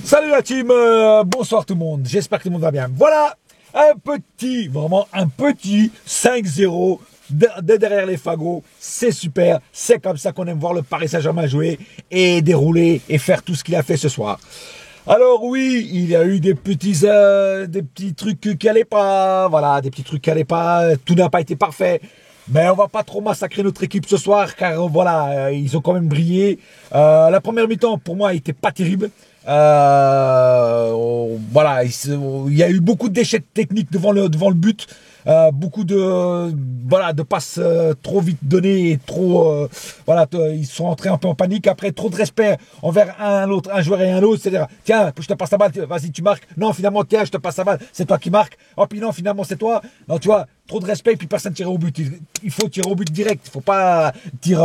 Salut la team, bonsoir tout le monde, j'espère que tout le monde va bien. Voilà, vraiment un petit 5-0 de derrière les fagots, c'est super, c'est comme ça qu'on aime voir le Paris Saint-Germain jouer et dérouler et faire tout ce qu'il a fait ce soir. Alors oui, il y a eu des petits trucs qui allaient pas, voilà, des petits trucs qui allaient pas, tout n'a pas été parfait. Mais on va pas trop massacrer notre équipe ce soir, car voilà, ils ont quand même brillé. La première mi-temps, pour moi, était pas terrible. Voilà, il y a eu beaucoup de déchets techniques devant le but. Beaucoup de passes trop vite données et trop voilà, ils sont entrés un peu en panique. Après, trop de respect envers un joueur et un autre, c'est-à-dire tiens, je te passe la balle, vas-y tu marques, non finalement tiens je te passe la balle, c'est toi qui marques, oh puis non finalement c'est toi, non tu vois, trop de respect, puis personne tire au but. Il faut tirer au but direct, il faut pas dire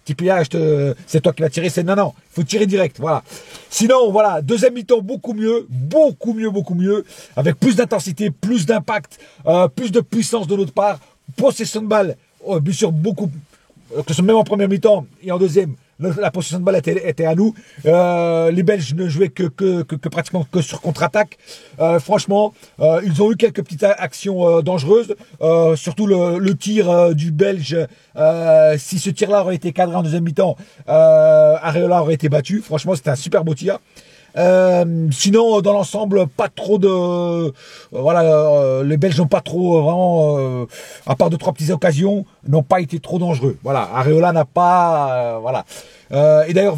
c'est toi qui vas tirer, non, il faut tirer direct, voilà. Sinon, voilà, deuxième mi-temps beaucoup mieux, avec plus d'intensité, plus d'impact, plus de puissance de notre part, possession de balle, bien sûr beaucoup, que ce soit même en première mi-temps et en deuxième, la possession de balle était à nous. Les Belges ne jouaient que pratiquement que sur contre-attaque. Franchement, ils ont eu quelques petites actions dangereuses. Surtout le tir du Belge. Si ce tir-là aurait été cadré en deuxième mi-temps, Areola aurait été battu. Franchement, c'était un super beau tir. Sinon, dans l'ensemble, pas trop de... voilà, les Belges n'ont pas trop, vraiment, à part 2-3 petites occasions, n'ont pas été trop dangereux. Voilà, Areola n'a pas... voilà. Et d'ailleurs,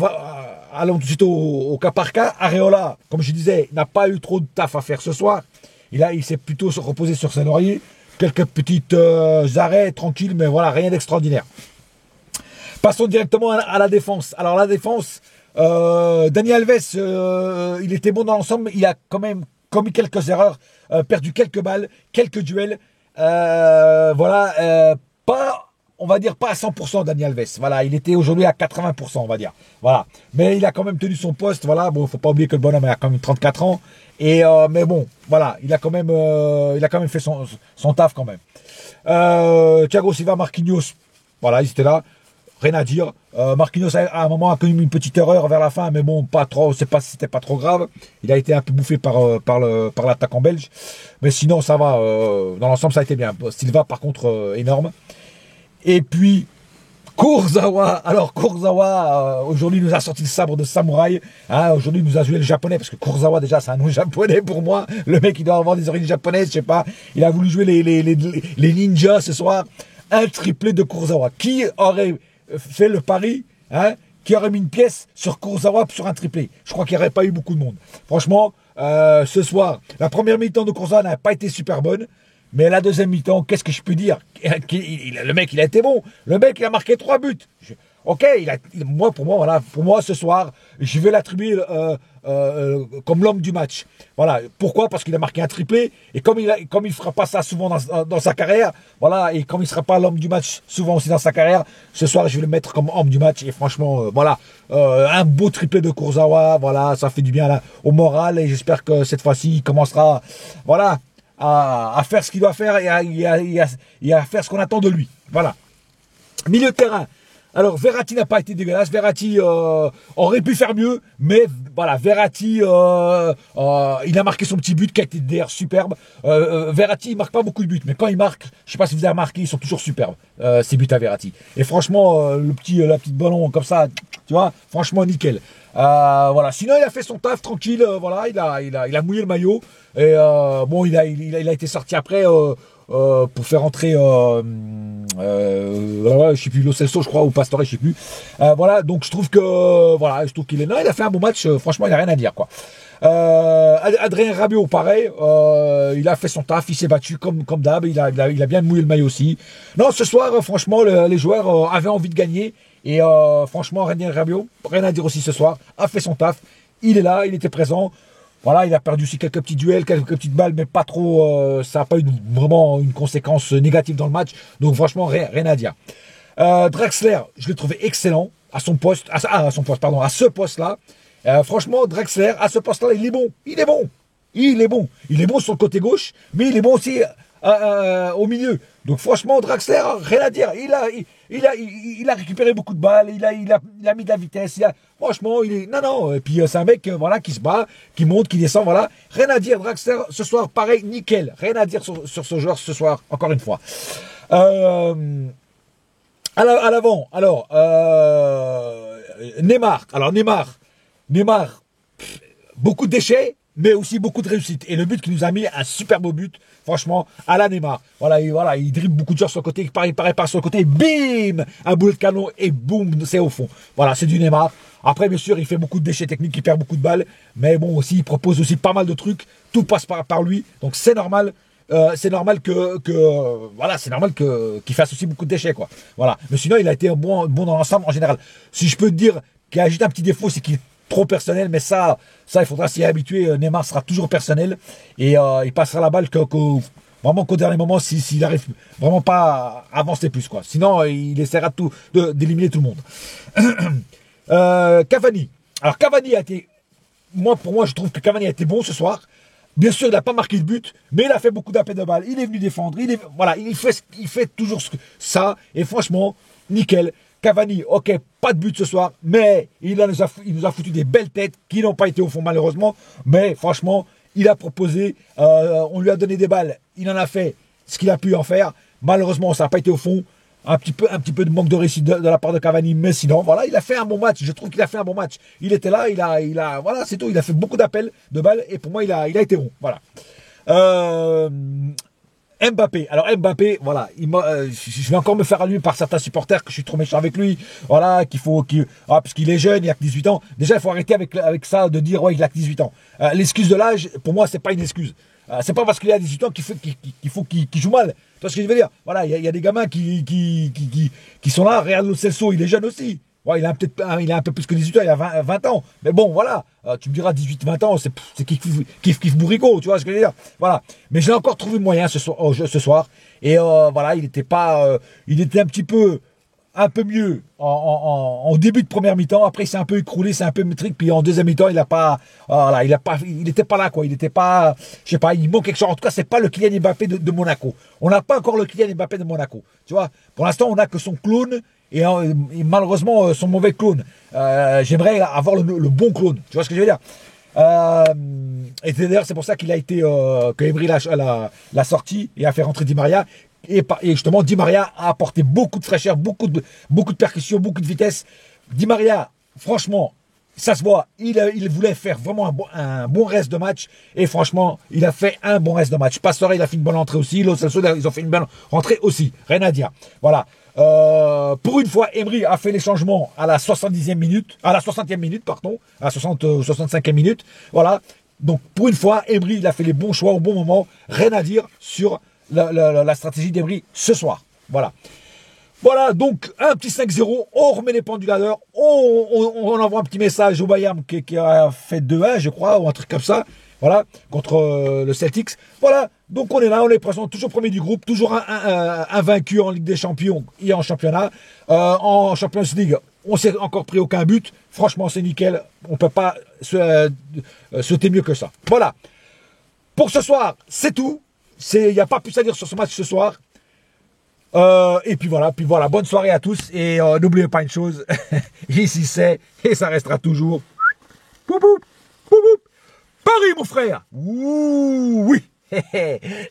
allons tout de suite au cas par cas. Areola, comme je disais, n'a pas eu trop de taf à faire ce soir. Il s'est plutôt reposé sur ses lauriers. Quelques petites arrêts, tranquilles, mais voilà, rien d'extraordinaire. Passons directement à la défense. Alors, la défense... Dani Alves, il était bon dans l'ensemble, il a quand même commis quelques erreurs, perdu quelques balles, quelques duels, voilà, pas, on va dire pas à 100% Dani Alves, voilà, il était aujourd'hui à 80%, on va dire, voilà, mais il a quand même tenu son poste, voilà, bon, faut pas oublier que le bonhomme a quand même 34 ans, et mais bon, voilà, il a quand même fait son taf quand même. Thiago Silva, Marquinhos, voilà, ils étaient là. Rien à dire. Marquinhos à un moment a connu une petite erreur vers la fin, mais bon, pas trop. C'était pas trop grave. Il a été un peu bouffé par l'attaquant belge, mais sinon ça va. Dans l'ensemble, ça a été bien. Silva, par contre, énorme. Et puis Kurzawa. Alors Kurzawa, aujourd'hui nous a sorti le sabre de samouraï. Hein, aujourd'hui nous a joué le japonais, parce que Kurzawa déjà c'est un nom japonais pour moi. Le mec il doit avoir des origines japonaises, je sais pas. Il a voulu jouer les ninjas ce soir. Un triplé de Kurzawa. Qui aurait fait le pari, hein, qui aurait mis une pièce sur Kurzawa sur un triplé? Je crois qu'il n'y aurait pas eu beaucoup de monde. Franchement, ce soir, la première mi-temps de Kurzawa n'a pas été super bonne, mais la deuxième mi-temps, qu'est-ce que je peux dire? Le mec, il a été bon. Le mec, il a marqué 3 buts. Ok, pour moi, ce soir, je vais l'attribuer comme l'homme du match. Voilà. Pourquoi? Parce qu'il a marqué un triplé, et comme il fera pas ça souvent dans sa carrière, voilà, et comme il sera pas l'homme du match souvent aussi dans sa carrière, ce soir, je vais le mettre comme homme du match. Et franchement, voilà, un beau triplé de Kurzawa, voilà, ça fait du bien là, au moral, et j'espère que cette fois-ci, il commencera, voilà, à faire ce qu'il doit faire et à faire ce qu'on attend de lui. Voilà. Milieu de terrain. Alors, Verratti n'a pas été dégueulasse. Verratti aurait pu faire mieux. Mais voilà, Verratti, il a marqué son petit but qui a été d'ailleurs superbe. Verratti, il marque pas beaucoup de buts. Mais quand il marque, je sais pas si vous avez remarqué, ils sont toujours superbes, ces buts à Verratti. Et franchement, la petite ballon comme ça, tu vois, franchement, nickel. Voilà. Sinon, il a fait son taf tranquille. Voilà, il a mouillé le maillot. Et bon, il a été sorti après... pour faire entrer je sais plus, Lo Celso je crois, ou Pastore, je sais plus, voilà, donc je trouve qu'il est là, il a fait un bon match, franchement il n'y a rien à dire, quoi. Adrien Rabiot, pareil, il a fait son taf, il s'est battu comme d'hab, il a bien mouillé le maillot aussi. Non, ce soir, franchement, les joueurs avaient envie de gagner, et franchement, Adrien Rabiot, rien à dire aussi ce soir, a fait son taf, il est là, il était présent. Voilà, il a perdu aussi quelques petits duels, quelques petites balles, mais pas trop. Ça n'a pas eu vraiment une conséquence négative dans le match. Donc franchement, rien à dire. Draxler, je l'ai trouvé excellent à son poste, à ce poste-là. Franchement, Draxler, à ce poste-là, il est bon. Il est bon. Il est bon sur le côté gauche, mais il est bon aussi au milieu. Donc franchement, Draxler, rien à dire. Il a récupéré beaucoup de balles, il a mis de la vitesse. Franchement, non. Et puis c'est un mec voilà, qui se bat, qui monte, qui descend, voilà. Rien à dire, Draxler, ce soir, pareil, nickel. Rien à dire sur ce joueur ce soir, encore une fois. À l'avant, alors, Neymar. Alors Neymar, beaucoup de déchets, mais aussi beaucoup de réussite. Et le but qui nous a mis un super beau but, franchement, à la Neymar. Voilà, il dribble beaucoup de joueurs sur le côté, il paraît par sur le côté, bim, un boulet de canon et boum, c'est au fond. Voilà, c'est du Neymar. Après, bien sûr, il fait beaucoup de déchets techniques, il perd beaucoup de balles, mais bon, aussi, il propose aussi pas mal de trucs. Tout passe par lui, donc c'est normal. C'est normal voilà, c'est normal qu'il fasse aussi beaucoup de déchets, quoi. Voilà. Mais sinon, il a été bon dans l'ensemble en général. Si je peux te dire qu'il a juste un petit défaut, c'est qu'il est trop personnel, mais ça, il faudra s'y habituer. Neymar sera toujours personnel et il passera la balle vraiment qu'au dernier moment s'il arrive vraiment pas à avancer plus, quoi. Sinon, il essaiera d'éliminer tout le monde. Cavani. Alors Cavani a été, pour moi, je trouve que Cavani a été bon ce soir. Bien sûr, il n'a pas marqué de but, mais il a fait beaucoup d'appels de balles. Il est venu défendre. Il fait toujours ça. Et franchement, nickel. Cavani, ok, pas de but ce soir, mais il nous a foutu des belles têtes qui n'ont pas été au fond malheureusement. Mais franchement, il a proposé, on lui a donné des balles. Il en a fait ce qu'il a pu en faire. Malheureusement, ça n'a pas été au fond. Un petit peu de manque de réussite de la part de Cavani, mais sinon, voilà, il a fait un bon match. Je trouve qu'il a fait un bon match. Il était là, voilà, c'est tout. Il a fait beaucoup d'appels de balles et pour moi, il a été bon. Voilà. Mbappé. Alors Mbappé, voilà, je vais encore me faire allumer par certains supporters que je suis trop méchant avec lui. Voilà, parce qu'il est jeune, il a que 18 ans. Déjà, il faut arrêter avec ça de dire ouais, il a que 18 ans. L'excuse de l'âge, pour moi, c'est pas une excuse. C'est pas parce qu'il a 18 ans qu'il faut qu'il joue mal. Tu vois ce que je veux dire? Voilà, il y a des gamins qui sont là. Regarde Lo Celso, il est jeune aussi. Ouais, il a un peu plus que 18 ans, il a 20 ans. Mais bon, voilà. Tu me diras 18-20 ans, c'est kiff bourricot, tu vois ce que je veux dire? Voilà. Mais j'ai encore trouvé moyen ce soir. Et voilà, il était un peu mieux en début de première mi-temps. Après, il s'est un peu écroulé, c'est un peu métrique. Puis en deuxième mi-temps, il était pas là, quoi. Il était pas, je sais pas, il manque quelque chose. En tout cas, c'est pas le Kylian Mbappé de Monaco. On n'a pas encore le Kylian Mbappé de Monaco. Tu vois, pour l'instant, on n'a que son clone et malheureusement son mauvais clone. J'aimerais avoir le bon clone. Tu vois ce que je veux dire? Et d'ailleurs, c'est pour ça qu'il a été que Emery l'a sorti et a fait rentrer Di Maria. Et justement, Di Maria a apporté beaucoup de fraîcheur, beaucoup de percussion, beaucoup de vitesse. Di Maria, franchement, ça se voit, il voulait faire vraiment un bon reste de match. Et franchement, il a fait un bon reste de match. Pastore, il a fait une bonne entrée aussi. Lo Celso, ils ont fait une bonne rentrée aussi. Rien à dire. Voilà. Pour une fois, Emery a fait les changements à la 70e minute, à la 60e minute, pardon, à la 65e minute. Voilà. Donc, pour une fois, Emery, il a fait les bons choix au bon moment. Rien à dire sur la stratégie d'Emery ce soir. Voilà. Voilà, donc un petit 5-0, on remet les pendules à l'heure, on envoie un petit message au Bayern qui a fait 2-1, je crois, ou un truc comme ça, voilà, contre le Celtics. Voilà, donc on est là, on est présent, toujours premier du groupe, toujours un vaincu en Ligue des Champions et en championnat. En Champions League, on s'est encore pris aucun but. Franchement, c'est nickel, on peut pas sauter mieux que ça. Voilà, pour ce soir, c'est tout. Il n'y a pas plus à dire sur ce match ce soir. Et puis voilà, bonne soirée à tous. Et n'oubliez pas une chose, ici c'est, et ça restera toujours, Poup, poup, poup, poup. Paris mon frère. Ouh, oui.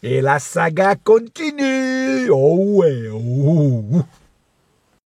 Et la saga continue. Oh ouais, oh.